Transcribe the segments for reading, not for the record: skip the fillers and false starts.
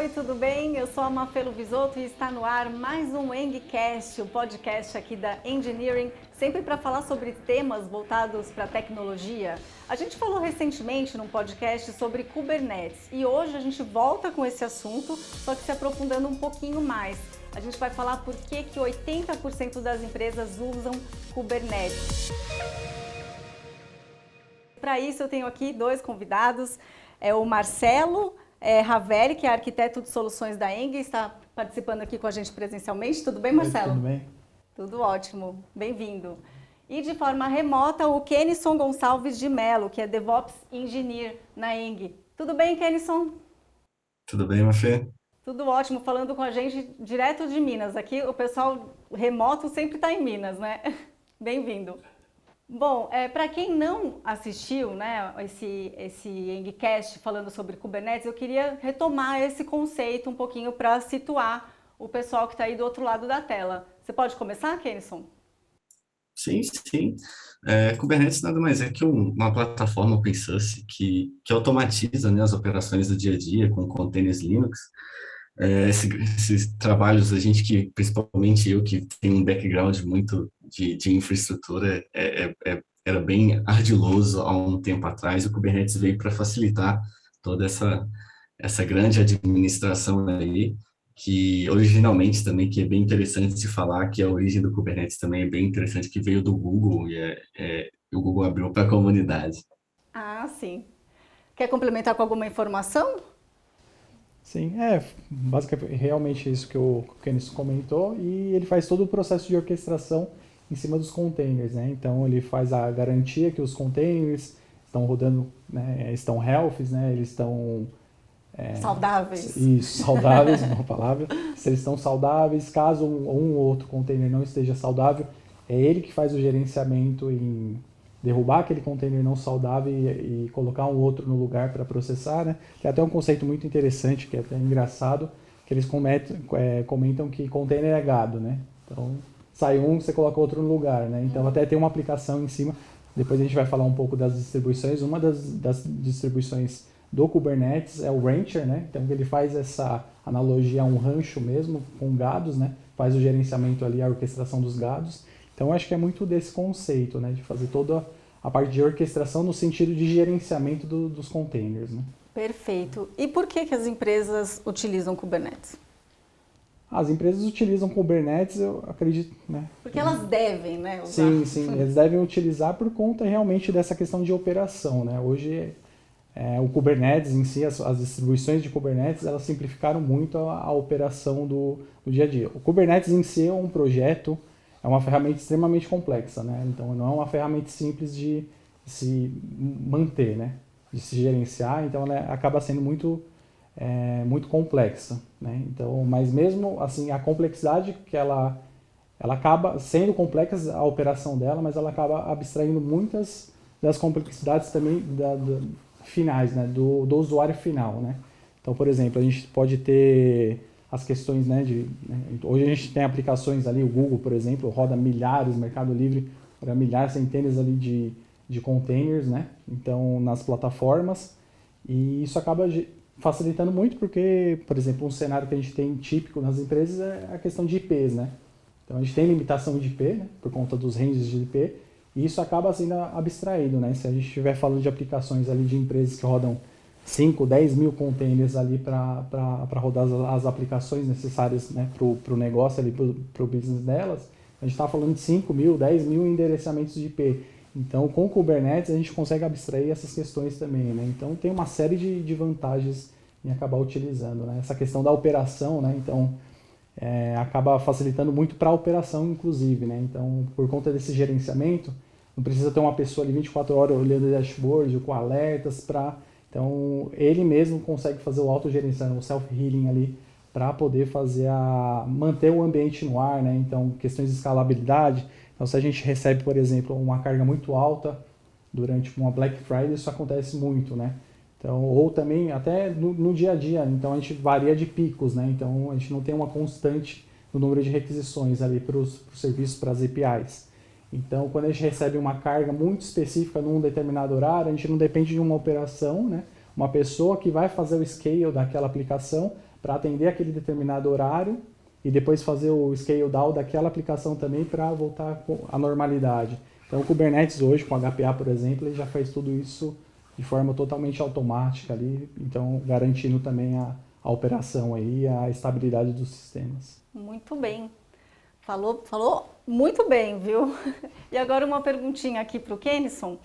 Oi, tudo bem? Eu sou a Mafelo Visoto e está no ar mais um EngCast, o podcast aqui da Engineering, sempre para falar sobre temas voltados para a tecnologia. A gente falou recentemente num podcast sobre Kubernetes e hoje a gente volta com esse assunto, só que se aprofundando um pouquinho mais. A gente vai falar por que 80% das empresas usam Kubernetes. Para isso eu tenho aqui dois convidados, o Marcelo Raveri, que é arquiteto de soluções da Eng, está participando aqui com a gente presencialmente. Tudo bem, Marcelo? Tudo bem. Tudo ótimo, bem-vindo. E de forma remota, o Kenison Gonçalves de Mello, que é DevOps Engineer na Eng. Tudo bem, Kenison? Tudo bem, Mafê? Tudo ótimo, falando com a gente direto de Minas. Aqui o pessoal remoto sempre está em Minas, né? Bem-vindo. Bom, para quem não assistiu, né, esse EngCast falando sobre Kubernetes, eu queria retomar esse conceito um pouquinho para situar o pessoal que está aí do outro lado da tela. Você pode começar, Kenison? Sim. Kubernetes nada mais é que uma plataforma open source que automatiza, né, as operações do dia a dia com containers Linux. Esses trabalhos, principalmente eu, que tenho um background muito de infraestrutura, era bem ardiloso há um tempo atrás. O Kubernetes veio para facilitar toda essa grande administração aí, que originalmente também, que é bem interessante de falar, que a origem do Kubernetes também é bem interessante, que veio do Google e o Google abriu para a comunidade. Ah, sim. Quer complementar com alguma informação? Sim, basicamente realmente isso que o Kenis comentou, e ele faz todo o processo de orquestração em cima dos containers, né? Então ele faz a garantia que os containers estão rodando, né, estão healthy, né? Eles estão saudáveis. Isso, saudáveis, uma palavra. Se eles estão saudáveis, caso um ou outro container não esteja saudável, é ele que faz o gerenciamento em derrubar aquele container não saudável e colocar um outro no lugar para processar, né? Tem até um conceito muito interessante, que é até engraçado, que eles comentam que container é gado, né? Então, sai um, você coloca outro no lugar, né? Então, até tem uma aplicação em cima. Depois a gente vai falar um pouco das distribuições. Uma das distribuições do Kubernetes é o Rancher, né? Então, ele faz essa analogia a um rancho mesmo, com gados, né? Faz o gerenciamento ali, a orquestração dos gados. Então, eu acho que é muito desse conceito, né, de fazer toda a parte de orquestração no sentido de gerenciamento dos containers, né? Perfeito. E por que as empresas utilizam Kubernetes? As empresas utilizam Kubernetes, eu acredito, né? Porque elas devem, né, usar. Sim, eles devem utilizar por conta realmente dessa questão de operação, né? Hoje, o Kubernetes em si, as distribuições de Kubernetes, elas simplificaram muito a operação do dia a dia. O Kubernetes em si é um projeto, é uma ferramenta extremamente complexa, né? Então, não é uma ferramenta simples de se manter, né? De se gerenciar, então ela acaba sendo muito complexa, né? Então, mas mesmo assim, a complexidade que ela acaba sendo complexa, a operação dela, mas ela acaba abstraindo muitas das complexidades também finais, né? Do usuário final, né? Então, por exemplo, a gente pode ter as questões, né, hoje a gente tem aplicações ali, o Google, por exemplo, roda milhares, Mercado Livre roda milhares, centenas ali de containers, né, então nas plataformas, e isso acaba facilitando muito porque, por exemplo, um cenário que a gente tem típico nas empresas é a questão de IPs, né, então a gente tem limitação de IP, né, por conta dos ranges de IP, e isso acaba sendo abstraído, né, se a gente estiver falando de aplicações ali de empresas que rodam 5, 10 mil containers ali para rodar as aplicações necessárias, né, para o negócio ali, para o business delas, a gente está falando de 5 mil, 10 mil endereçamentos de IP. Então, com o Kubernetes, a gente consegue abstrair essas questões também, né? Então, tem uma série de vantagens em acabar utilizando, né? Essa questão da operação, né? Então, acaba facilitando muito para a operação, inclusive, né? Então, por conta desse gerenciamento, não precisa ter uma pessoa ali 24 horas olhando o dashboard com alertas para... Então, ele mesmo consegue fazer o autogerenciamento, o self-healing ali, para poder manter o ambiente no ar, né? Então, questões de escalabilidade. Então, se a gente recebe, por exemplo, uma carga muito alta durante uma Black Friday, isso acontece muito, né? Então, ou também até no dia a dia. Então, a gente varia de picos, né? Então, a gente não tem uma constante no número de requisições ali para os serviços, para as APIs. Então, quando a gente recebe uma carga muito específica num determinado horário, a gente não depende de uma operação, né? Uma pessoa que vai fazer o scale daquela aplicação para atender aquele determinado horário e depois fazer o scale down daquela aplicação também para voltar à normalidade. Então o Kubernetes hoje, com HPA, por exemplo, ele já faz tudo isso de forma totalmente automática ali, então garantindo também a operação aí, a estabilidade dos sistemas. Muito bem. Falou muito bem, viu? E agora uma perguntinha aqui para o Kenison.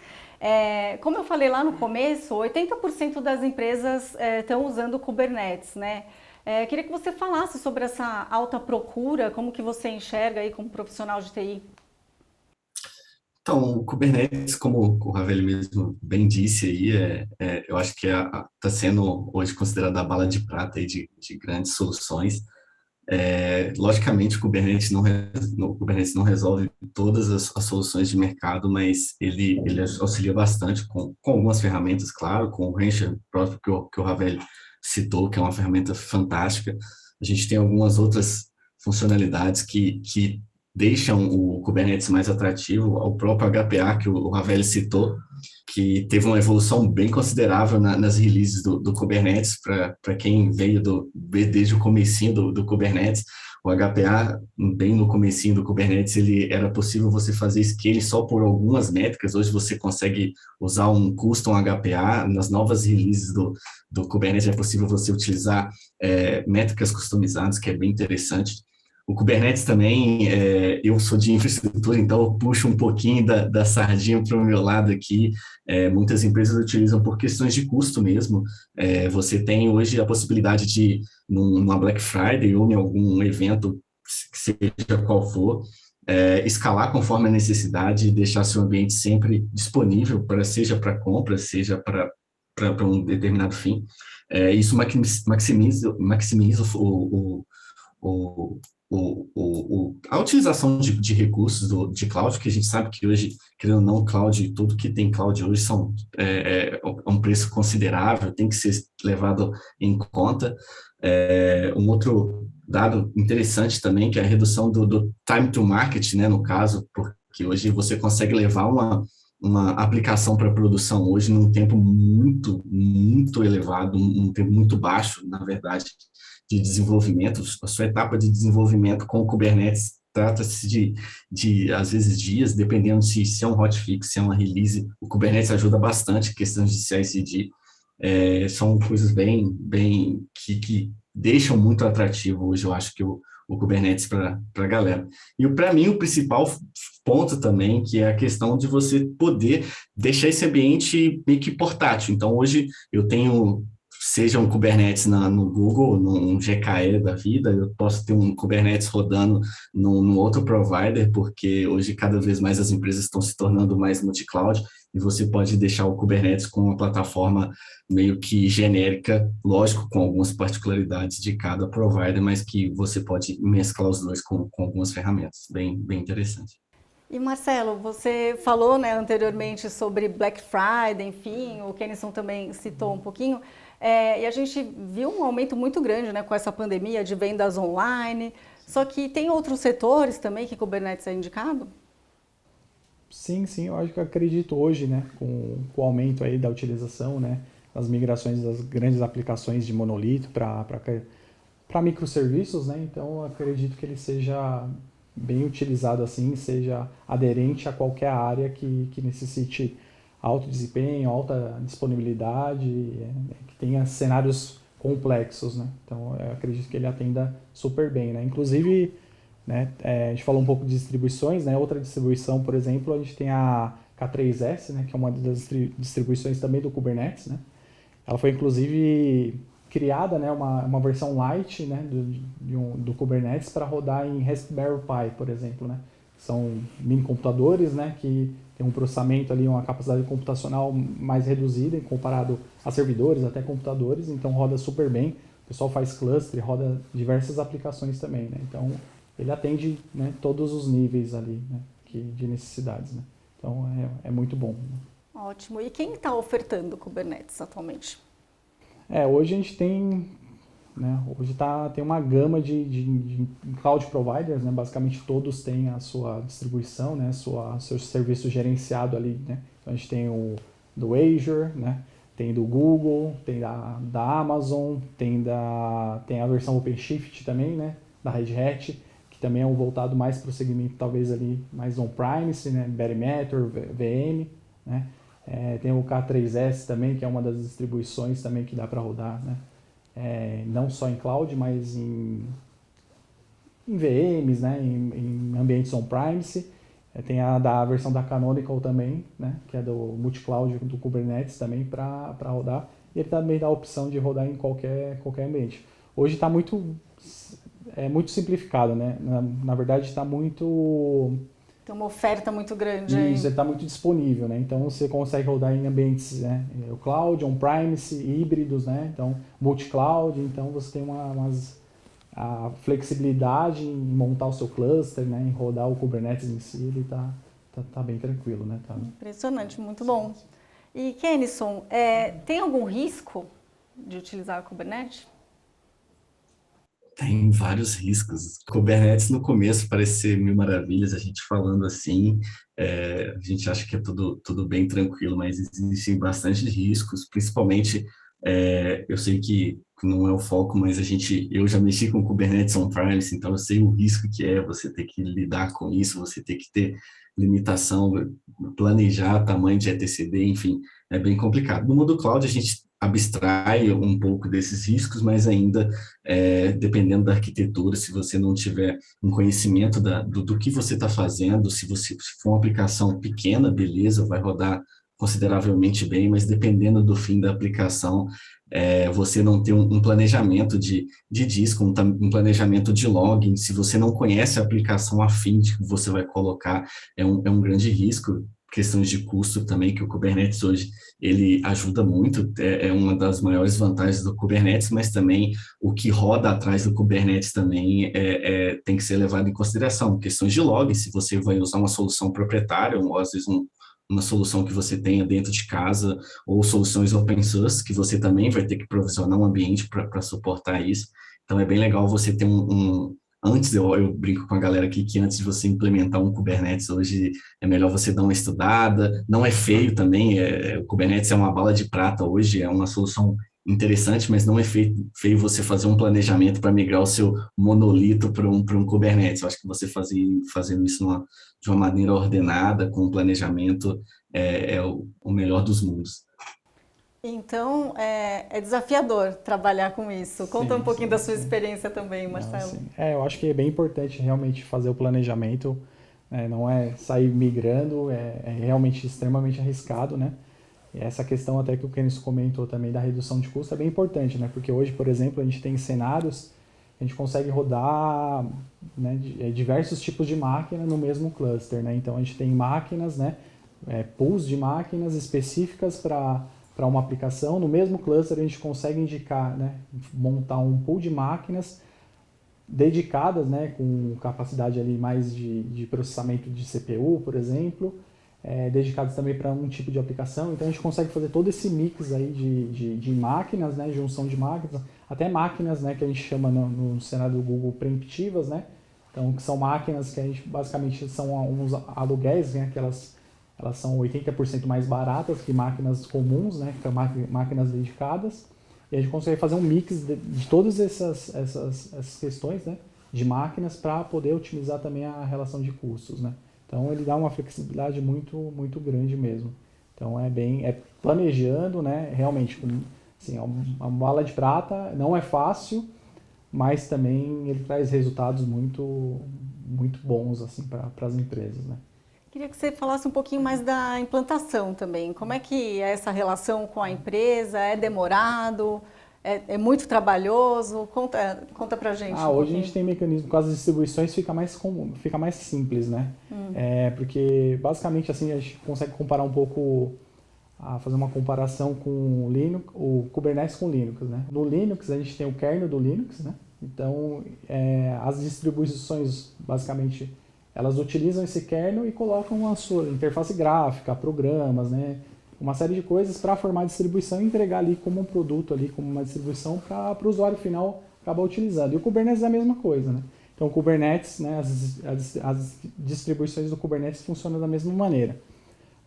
Como eu falei lá no começo, 80% das empresas estão usando o Kubernetes, né? Queria que você falasse sobre essa alta procura, como que você enxerga aí como profissional de TI. Então, o Kubernetes, como o Ravel mesmo bem disse aí, eu acho que está sendo hoje considerada a bala de prata aí de grandes soluções. Logicamente, o Kubernetes não resolve todas as soluções de mercado, mas ele auxilia bastante com algumas ferramentas, claro, com o Rancher próprio que o Ravel citou, que é uma ferramenta fantástica. A gente tem algumas outras funcionalidades que deixam o Kubernetes mais atrativo, o próprio HPA que o Ravel citou, que teve uma evolução bem considerável nas releases do Kubernetes, para quem veio desde o comecinho do Kubernetes. O HPA, bem no comecinho do Kubernetes, ele era possível você fazer scale só por algumas métricas. Hoje você consegue usar um custom HPA. Nas novas releases do Kubernetes é possível você utilizar métricas customizadas, que é bem interessante. O Kubernetes também, eu sou de infraestrutura, então eu puxo um pouquinho da sardinha para o meu lado aqui. Muitas empresas utilizam por questões de custo mesmo. Você tem hoje a possibilidade de, numa Black Friday ou em algum evento, que seja qual for, escalar conforme a necessidade e deixar seu ambiente sempre disponível, seja para compra, seja para um determinado fim. Isso maximiza a utilização de recursos de cloud, que a gente sabe que hoje, querendo ou não, cloud, tudo que tem cloud hoje é um preço considerável, tem que ser levado em conta. Um outro dado interessante também, que é a redução do time to market, né, no caso, porque hoje você consegue levar uma aplicação para produção hoje num tempo muito, muito elevado, um tempo muito baixo, na verdade, de desenvolvimento. A sua etapa de desenvolvimento com o Kubernetes trata-se de, às vezes, dias, dependendo se é um hotfix, se é uma release. O Kubernetes ajuda bastante, questões de CI/CD. São coisas bem que deixam muito atrativo hoje, eu acho, que o Kubernetes para a galera. E para mim, o principal ponto também, que é a questão de você poder deixar esse ambiente meio que portátil. Então, hoje eu tenho, seja um Kubernetes no Google, num GKE da vida, eu posso ter um Kubernetes rodando num outro provider, porque hoje cada vez mais as empresas estão se tornando mais multi-cloud, e você pode deixar o Kubernetes com uma plataforma meio que genérica, lógico, com algumas particularidades de cada provider, mas que você pode mesclar os dois com algumas ferramentas, bem interessante. E Marcelo, você falou, né, anteriormente sobre Black Friday, enfim, o Kenison também citou um pouquinho, e a gente viu um aumento muito grande, né, com essa pandemia de vendas online, só que tem outros setores também que Kubernetes é indicado? Sim, eu acho que acredito hoje, né, com o aumento aí da utilização, né, das migrações das grandes aplicações de monolito para microserviços, né, então acredito que ele seja bem utilizado assim, seja aderente a qualquer área que necessite alto desempenho, alta disponibilidade, que tenha cenários complexos, né, então eu acredito que ele atenda super bem, né, inclusive, né, a gente falou um pouco de distribuições, né, outra distribuição, por exemplo, a gente tem a K3S, né, que é uma das distribuições também do Kubernetes, né, ela foi inclusive criada, né, uma versão light, né, do Kubernetes para rodar em Raspberry Pi, por exemplo, né, são mini computadores, né, que tem um processamento ali, uma capacidade computacional mais reduzida comparado a servidores, até computadores, então roda super bem, o pessoal faz cluster, roda diversas aplicações também, né, então ele atende, né, todos os níveis ali, né, de necessidades, né? Então é muito bom. Né? Ótimo. E quem está ofertando Kubernetes atualmente? Hoje a gente tem, né, tem uma gama de cloud providers, né, basicamente todos têm a sua distribuição, né, seu serviço gerenciado ali, né? Então a gente tem do Azure, né? Tem do Google, tem da Amazon, tem a versão OpenShift também, né? Da Red Hat, que também é um voltado mais para o segmento talvez ali mais on-premise, né? Bare Metal, VM, né? Tem o K3S também, que é uma das distribuições também que dá para rodar, né? Não só em cloud, mas em VMs, né? Em ambientes on-premise. Tem a versão da Canonical também, né? Que é do multi-cloud do Kubernetes também para rodar. E ele também dá a opção de rodar em qualquer ambiente. Hoje está muito simplificado, né? Na verdade está muito... Tem uma oferta muito grande aí. Isso, está muito disponível, né? Então você consegue rodar em ambientes, né? O cloud, on-premise, híbridos, né? Então multi-cloud, então você tem a flexibilidade em montar o seu cluster, né? Em rodar o Kubernetes em si, ele tá bem tranquilo, né? Impressionante, muito bom. E Kenison, tem algum risco de utilizar o Kubernetes? Tem vários riscos. Kubernetes no começo parece ser mil maravilhas, a gente falando assim, a gente acha que é tudo bem tranquilo, mas existem bastante riscos, principalmente, eu sei que não é o foco, mas eu já mexi com Kubernetes on-premise, então eu sei o risco que é você ter que lidar com isso, você ter que ter limitação, planejar tamanho de etcd, enfim, é bem complicado. No mundo cloud a gente abstrai um pouco desses riscos, mas ainda, dependendo da arquitetura, se você não tiver um conhecimento do que você está fazendo, se for uma aplicação pequena, beleza, vai rodar consideravelmente bem, mas dependendo do fim da aplicação, você não ter um planejamento de disco, um planejamento de login, se você não conhece a aplicação afim de que você vai colocar, é um grande risco. Questões de custo também, que o Kubernetes hoje ele ajuda muito, é uma das maiores vantagens do Kubernetes, mas também o que roda atrás do Kubernetes também tem que ser levado em consideração. Questões de log, se você vai usar uma solução proprietária, ou às vezes uma solução que você tenha dentro de casa, ou soluções open source, que você também vai ter que provisionar um ambiente para suportar isso. Então é bem legal você ter antes, eu brinco com a galera aqui que antes de você implementar um Kubernetes hoje, é melhor você dar uma estudada, não é feio também, o Kubernetes é uma bala de prata hoje, é uma solução interessante, mas não é feio você fazer um planejamento para migrar o seu monolito para um Kubernetes. Eu acho que você fazendo isso de uma maneira ordenada, com um planejamento, é o melhor dos mundos. Então, é desafiador trabalhar com isso. Conta um pouquinho da sua experiência também, Marcelo. Eu acho que é bem importante realmente fazer o planejamento, não é sair migrando, é realmente extremamente arriscado, né? E essa questão até que o Kenison comentou também da redução de custo é bem importante, né? Porque hoje, por exemplo, a gente tem cenários, a gente consegue rodar, né, diversos tipos de máquina no mesmo cluster, né? Então a gente tem máquinas, né, pools de máquinas específicas para uma aplicação. No mesmo cluster a gente consegue indicar, né, montar um pool de máquinas dedicadas, né, com capacidade ali mais de processamento de CPU, por exemplo, dedicados também para um tipo de aplicação. Então a gente consegue fazer todo esse mix aí de máquinas, né, junção de máquinas, até máquinas, né, que a gente chama no cenário do Google preemptivas, né, então que são máquinas que a gente basicamente são uns aluguéis, né, que elas são 80% mais baratas que máquinas comuns, né, que são máquinas dedicadas, e a gente consegue fazer um mix de todas essas questões, né, de máquinas para poder otimizar também a relação de custos, né. Então ele dá uma flexibilidade muito, muito grande mesmo. Então é planejando, né, realmente, assim, uma bala de prata, não é fácil, mas também ele traz resultados muito, muito bons assim, para as empresas, né. Queria que você falasse um pouquinho mais da implantação também. Como é que é essa relação com a empresa? É demorado? É muito trabalhoso? Conta pra gente. Hoje a gente tem mecanismo, com as distribuições fica mais simples, né? Porque basicamente assim a gente consegue comparar um pouco, fazer uma comparação com o Kubernetes com o Linux, né? No Linux a gente tem o kernel do Linux, né? Então as distribuições basicamente elas utilizam esse kernel e colocam a sua interface gráfica, programas, né? Uma série de coisas para formar a distribuição e entregar ali como um produto, ali como uma distribuição para o usuário final acabar utilizando. E o Kubernetes é a mesma coisa, né? Então o Kubernetes, né, as distribuições do Kubernetes funcionam da mesma maneira.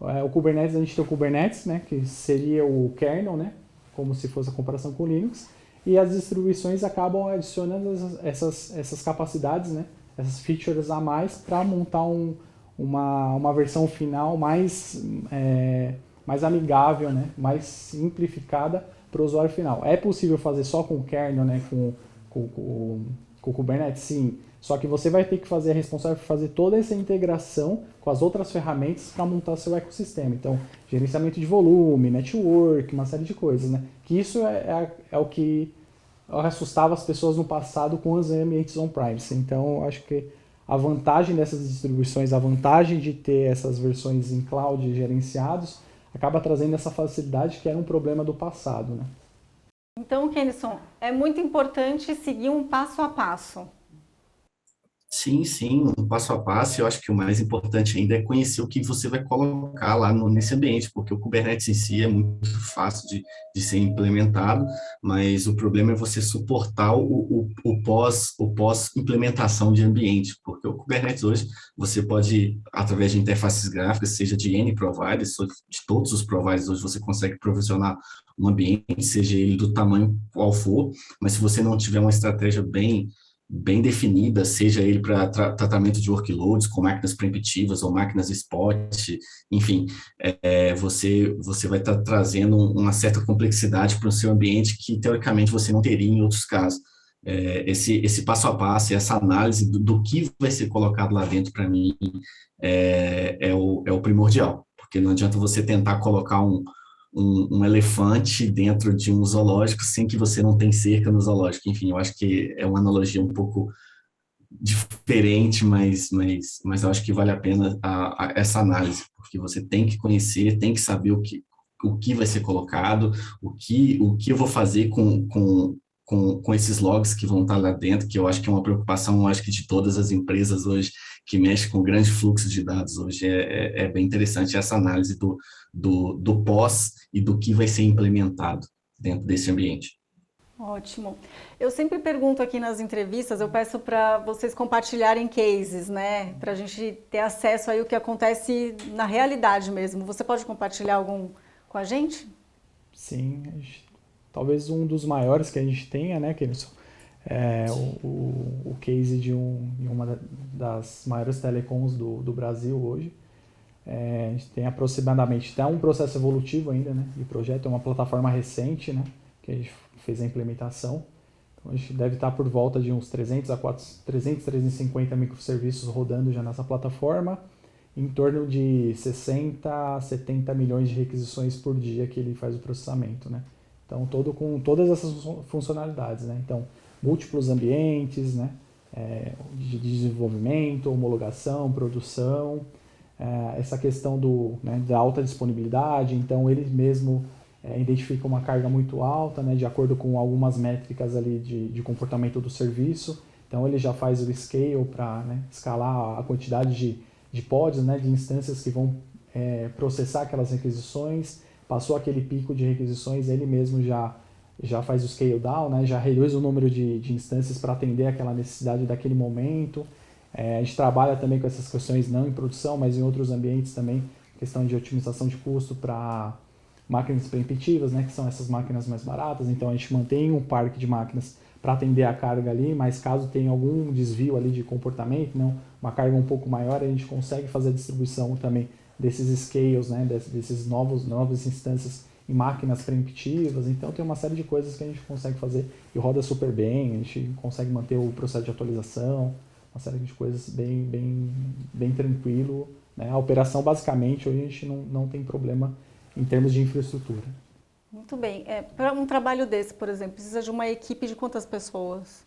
O Kubernetes, a gente tem o Kubernetes, né, que seria o kernel, né, como se fosse a comparação com o Linux, e as distribuições acabam adicionando essas capacidades, né, essas features a mais para montar uma versão final mais amigável, né, mais simplificada para o usuário final. É possível fazer só com o kernel, né, com o Kubernetes? Sim. Só que você vai ter que fazer a responsável por fazer toda essa integração com as outras ferramentas para montar seu ecossistema. Então, gerenciamento de volume, network, uma série de coisas, né? Que isso é o que assustava as pessoas no passado com os ambientes on-premise. Então, eu acho que a vantagem dessas distribuições, a vantagem de ter essas versões em cloud gerenciados, acaba trazendo essa facilidade que era um problema do passado, né? Então, Kenison, é muito importante seguir um passo a passo. Sim, sim, um passo a passo. Eu acho que o mais importante ainda é conhecer o que você vai colocar lá nesse ambiente, porque o Kubernetes em si é muito fácil de ser implementado, mas o problema é você suportar o pós-implementação de ambiente, porque o Kubernetes hoje você pode, através de interfaces gráficas, seja de N providers, de todos os providers, hoje você consegue provisionar um ambiente, seja ele do tamanho qual for, mas se você não tiver uma estratégia bem definida, seja ele para tratamento de workloads com máquinas preemptivas ou máquinas spot, enfim, você vai estar trazendo uma certa complexidade para o seu ambiente que, teoricamente, você não teria em outros casos. Esse passo a passo, essa análise do que vai ser colocado lá dentro, para mim, é o primordial, porque não adianta você tentar colocar um elefante dentro de um zoológico sem que você não tenha cerca no zoológico. Enfim, eu acho que é uma analogia um pouco diferente, mas eu acho que vale a pena essa análise, porque você tem que conhecer, tem que saber o que vai ser colocado, o que eu vou fazer com esses logs que vão estar lá dentro, que eu acho que é uma preocupação, eu acho que de todas as empresas hoje que mexem com grande fluxo de dados hoje. É bem interessante essa análise do pós e do que vai ser implementado dentro desse ambiente. Ótimo. Eu sempre pergunto aqui nas entrevistas, eu peço para vocês compartilharem cases, né? Para a gente ter acesso aí ao que acontece na realidade mesmo. Você pode compartilhar algum com a gente? Sim, talvez um dos maiores que a gente tenha, né, Kenison, é o case de uma das maiores telecoms do Brasil hoje. A gente tem aproximadamente, está um processo evolutivo ainda, né, de projeto, é uma plataforma recente, né, que a gente fez a implementação. Então a gente deve estar por volta de uns 350 microserviços rodando já nessa plataforma, em torno de 60 a 70 milhões de requisições por dia que ele faz o processamento, né. Então, todo com todas essas funcionalidades, né? Então, múltiplos ambientes, né? De desenvolvimento, homologação, produção, essa questão da alta disponibilidade. Então, ele mesmo identifica uma carga muito alta, né? De acordo com algumas métricas ali de comportamento do serviço. Então, ele já faz o scale para, né, escalar a quantidade de pods, né? De instâncias que vão processar aquelas requisições. Passou aquele pico de requisições, ele mesmo já faz o scale down, né? Já reduz o número de instâncias para atender aquela necessidade daquele momento. A gente trabalha também com essas questões não em produção, mas em outros ambientes também, questão de otimização de custo para máquinas preemptivas, né? Que são essas máquinas mais baratas. Então a gente mantém um parque de máquinas para atender a carga ali, mas caso tenha algum desvio ali de comportamento, não, uma carga um pouco maior, a gente consegue fazer a distribuição também desses scales, né, desses novas instâncias em máquinas preemptivas. Então tem uma série de coisas que a gente consegue fazer e roda super bem, a gente consegue manter o processo de atualização, uma série de coisas bem tranquilo, né? A operação basicamente hoje a gente não tem problema em termos de infraestrutura. Muito bem. Para um trabalho desse, por exemplo, precisa de uma equipe de quantas pessoas?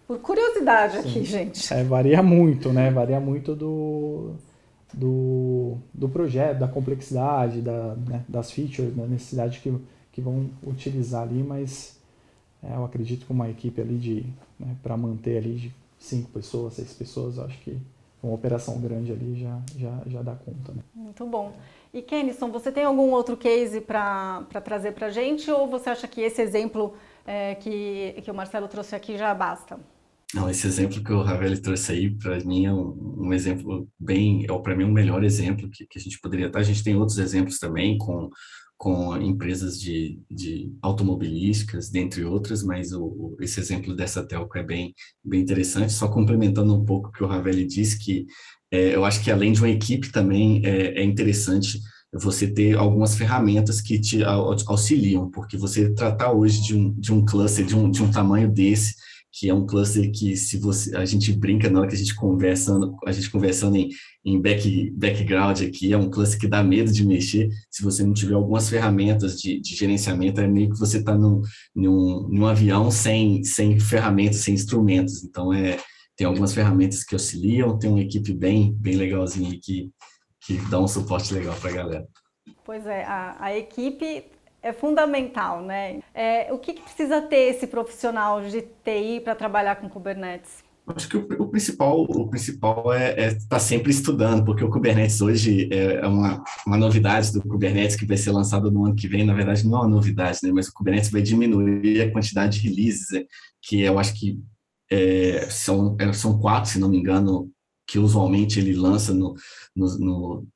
Por curiosidade aqui, gente. Varia muito, né? Varia muito do projeto, da complexidade, das features, da necessidade que vão utilizar ali, mas eu acredito que uma equipe ali para manter ali de 5 pessoas, 6 pessoas, acho que uma operação grande ali já dá conta, né? Muito bom. E Kenison, você tem algum outro case para trazer para a gente, ou você acha que esse exemplo que o Marcelo trouxe aqui já basta? Não, esse exemplo que o Ravel trouxe aí, para mim, é um exemplo bem, para mim, um melhor exemplo que a gente poderia estar. A gente tem outros exemplos também com empresas de automobilísticas, dentre outras, mas esse exemplo dessa telco é bem interessante. Só complementando um pouco o que o Ravel disse, que eu acho que além de uma equipe também é interessante você ter algumas ferramentas que te auxiliam, porque você tratar hoje de um cluster de um tamanho desse, que é um cluster que se você a gente brinca na hora que a gente conversando em background aqui, é um cluster que dá medo de mexer, se você não tiver algumas ferramentas de gerenciamento, é meio que você está num avião sem ferramentas, sem instrumentos, então tem algumas ferramentas que auxiliam, tem uma equipe bem legalzinha aí que dá um suporte legal para a galera. Pois é, a equipe é fundamental, né? O que precisa ter esse profissional de TI para trabalhar com Kubernetes? Acho que o principal é estar sempre estudando, porque o Kubernetes hoje é uma novidade do Kubernetes que vai ser lançado no ano que vem. Na verdade, não é uma novidade, né? Mas o Kubernetes vai diminuir a quantidade de releases, que eu acho que são 4, se não me engano, que usualmente ele lança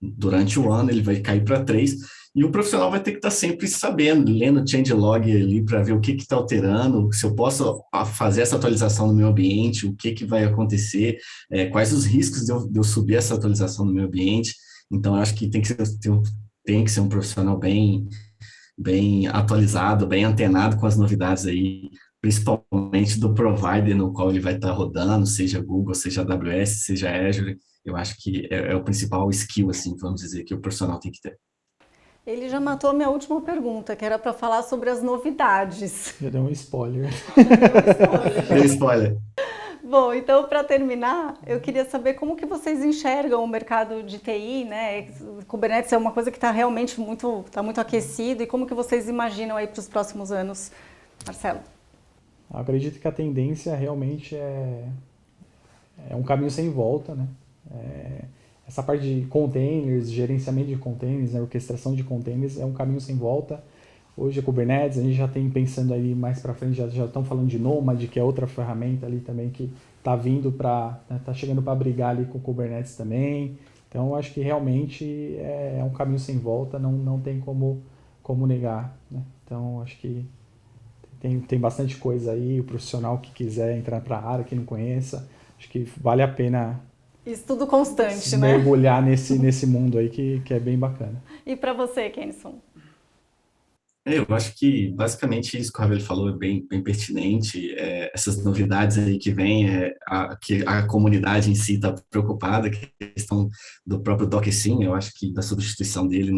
durante o ano, ele vai cair para 3, e o profissional vai ter que estar sempre sabendo, lendo o changelog ali para ver o que está alterando, se eu posso fazer essa atualização no meu ambiente, o que vai acontecer, quais os riscos de eu subir essa atualização no meu ambiente. Então, eu acho que tem que ser um profissional bem atualizado, bem antenado com as novidades aí, principalmente do provider no qual ele vai estar rodando, seja Google, seja AWS, seja Azure. Eu acho que é o principal skill, assim, vamos dizer, que o profissional tem que ter. Ele já matou a minha última pergunta, que era para falar sobre as novidades. Já deu um spoiler. Deu spoiler. Bom, então para terminar, eu queria saber como que vocês enxergam o mercado de TI, né? Kubernetes é uma coisa que está realmente tá muito aquecido, e como que vocês imaginam aí para os próximos anos, Marcelo? Eu acredito que a tendência realmente é um caminho sem volta, né? Essa parte de containers, gerenciamento de containers, né, orquestração de containers é um caminho sem volta. Hoje a Kubernetes, a gente já tem pensando aí mais para frente, já estão falando de Nomad, que é outra ferramenta ali também que está vindo para, né, tá chegando para brigar ali com o Kubernetes também. Então eu acho que realmente é um caminho sem volta, não tem como negar, né? Então acho que tem bastante coisa aí, o profissional que quiser entrar para a área, que não conheça, acho que vale a pena Estudo constante, né? mergulhar nesse mundo aí que é bem bacana. E para você, Kenison? Eu acho que basicamente isso que o Ravel falou é bem pertinente. Essas novidades aí que vêm, que a comunidade em si está preocupada, que é a questão do próprio Docker Sim, eu acho que da substituição dele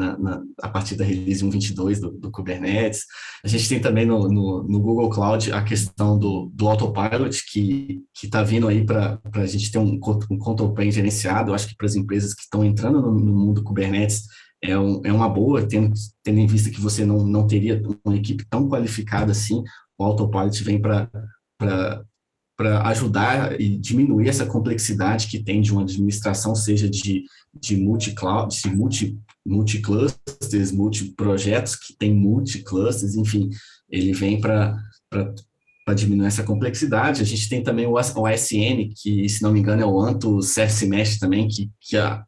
a partir da release 1.22 do Kubernetes. A gente tem também no Google Cloud a questão do Autopilot, que está vindo aí para a gente ter um control plane gerenciado. Eu acho que para as empresas que estão entrando no mundo Kubernetes, é uma boa, tendo em vista que você não teria uma equipe tão qualificada assim. O Autopilot vem para ajudar e diminuir essa complexidade que tem de uma administração, seja de multi-cloud, de multi-clusters, multi-projetos que tem multi-clusters, enfim, ele vem para diminuir essa complexidade. A gente tem também o ASN, que, se não me engano, é o Anto Service Mesh também, que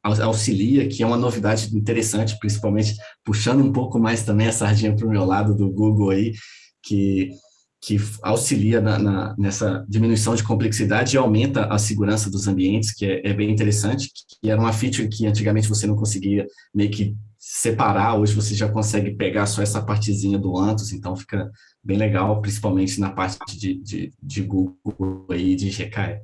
auxilia, que é uma novidade interessante, principalmente puxando um pouco mais também a sardinha para o meu lado do Google aí, que auxilia nessa diminuição de complexidade e aumenta a segurança dos ambientes, que é bem interessante, que era uma feature que antigamente você não conseguia meio que separar, hoje você já consegue pegar só essa partezinha do Antus, então fica bem legal, principalmente na parte de Google e de GKE.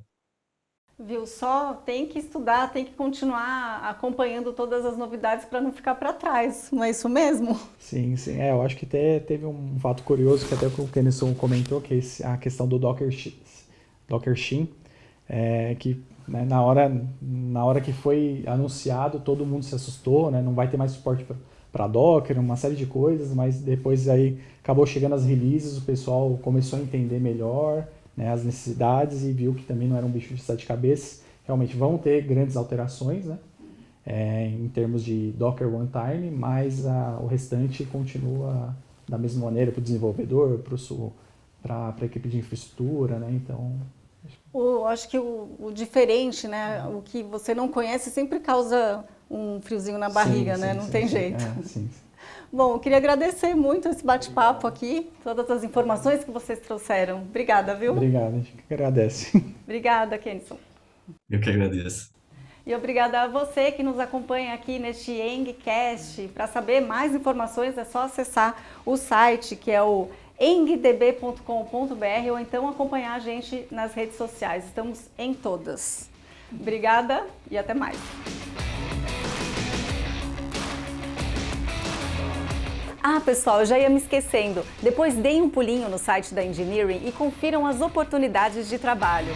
Viu? Só tem que estudar, tem que continuar acompanhando todas as novidades para não ficar para trás, não é isso mesmo? Sim. Eu acho que até teve um fato curioso que até o Kenison comentou, que é a questão do Docker Shin, que, né, na hora que foi anunciado, todo mundo se assustou, né? Não vai ter mais suporte para Docker, uma série de coisas, mas depois aí acabou chegando as releases, o pessoal começou a entender melhor, né, as necessidades, e viu que também não era um bicho de sete cabeças. Realmente vão ter grandes alterações, né, em termos de Docker Runtime, mas o restante continua da mesma maneira para o desenvolvedor, para a equipe de infraestrutura, né? Então Acho que o diferente, né? O que você não conhece sempre causa um friozinho na barriga, sim, né? sim, Não sim, tem sim. jeito. Sim. Bom, eu queria agradecer muito esse bate-papo aqui, todas as informações que vocês trouxeram. Obrigada, viu? Obrigado, a gente que agradece. Obrigada, Kenson. Eu que agradeço. E obrigada a você que nos acompanha aqui neste EngCast. Para saber mais informações é só acessar o site, que é o engdb.com.br, ou então acompanhar a gente nas redes sociais. Estamos em todas. Obrigada e até mais. Ah, pessoal, eu já ia me esquecendo. Depois deem um pulinho no site da Engineering e confiram as oportunidades de trabalho.